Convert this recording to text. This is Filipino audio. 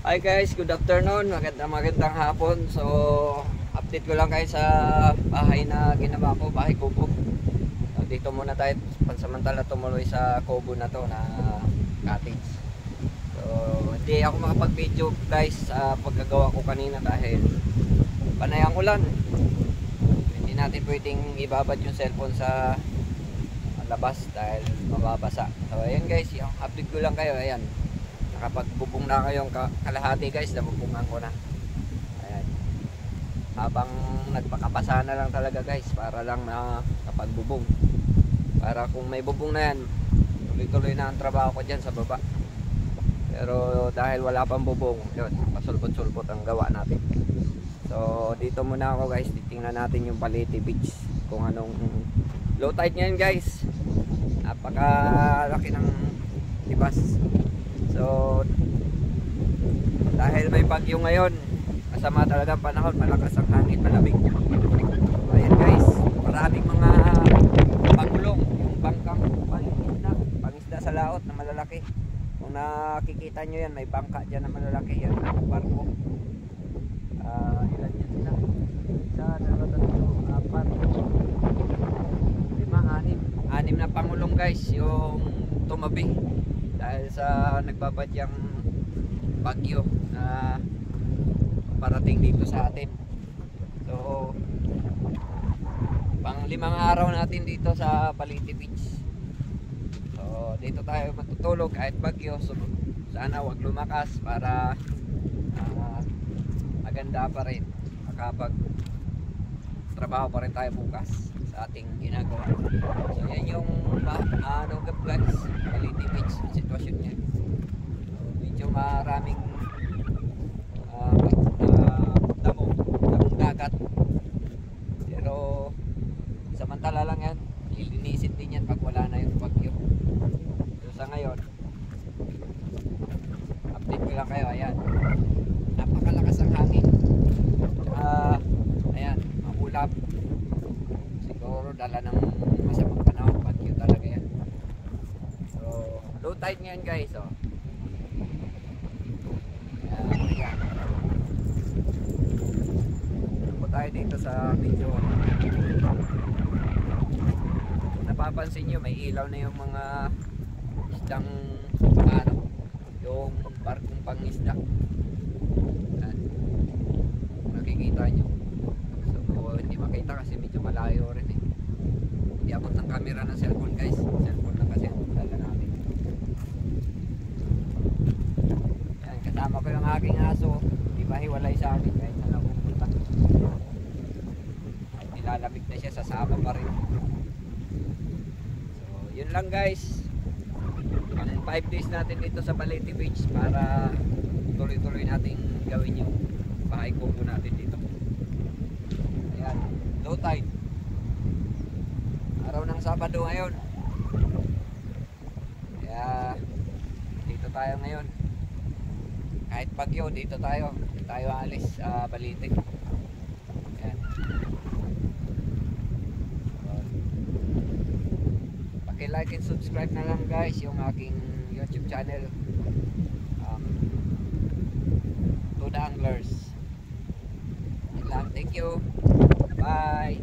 Hi guys, good afternoon. Magandang hapon. So, update ko lang kayo sa bahay na ginawa ko, bahay kubo. So, dito muna tayo pansamantala tumuloy sa kubo na to na cottage. So, hindi ako makapag-video guys sa paggagawa ko kanina dahil panay ang ulan. Hindi natin pwedeng ibabad yung cellphone sa labas dahil mababasa. So, ayan guys, yung update ko lang kayo. Ayan. Nakapagbubong na kayong kalahati guys, nabubungan ko na. Ayan. Habang nagpakapasa na lang talaga guys para lang nakapagbubong. Para kung may bubong na yan, tuloy-tuloy na ang trabaho ko dyan sa baba. Pero dahil wala pang bubong, yun, pasulpot-sulpot ang gawa natin. So dito muna ako guys, titingnan natin yung Balete Beach. Kung anong low tide ngayon guys. Napakalaki ng libas. So dahil may bagyo ngayon, masama talaga ang panahon, malakas ang hangin, malamig. Ayan guys, maraming mga pangulong, yung bangkang pangisda sa laot na malalaki. Kung nakikita nyo yan, may bangka dyan na malalaki. Yan ang barko. Ilan yan sila? Isa, dalawa, tatlo, apat, lima, anim na pangulong guys yung tumabi dahil sa nagbabadyang bagyo na parating dito sa atin. So pang 5 araw natin dito sa Balete Beach. So dito tayo matutulog kahit bagyo. So sana wag lumakas para maganda pa rin, makapag trabaho pa rin tayo bukas sa ating ginagawa. So yan yung guys, Balete Beach, sitwasyon niya. So, medyo maraming damong dagat, pero samantala lang yan, lilinisin din yan pag wala na yung bagyo. So sa ngayon, update ko lang kayo. Ayan, napakalakas ang hangin. Ayan, makulap. Siguro dala ng masamang panahon, bagyo talaga yan. So low tide ngayon guys. So ayan, po tayo dito sa medyo napapansin nyo, may ilaw na yung mga isdang yung barkong pangisda. Ayan, nakikita nyo. So hindi makita kasi medyo malayo rin eh. Hindi abot ng camera ng cellphone guys. Cellphone lang kasi dala natin. Ayan, kasama ko yung aking aso. Di ba hiwalay sa akin kahit saan ako pupunta. Nilalamig na siya, sasama pa rin. So yun lang guys. Ang 5 days natin dito sa Balete Beach para tuloy-tuloy natin gawin yung bahay kubo natin dito. Ayan, low tide. Araw ng Sabado ngayon. Kaya dito tayo ngayon. Kahit bagyo, dito tayo. Tayo alis sa Balete. Ayan. Paki-like and subscribe na lang guys yung aking YouTube channel. To the Anglers. Thank you. Bye.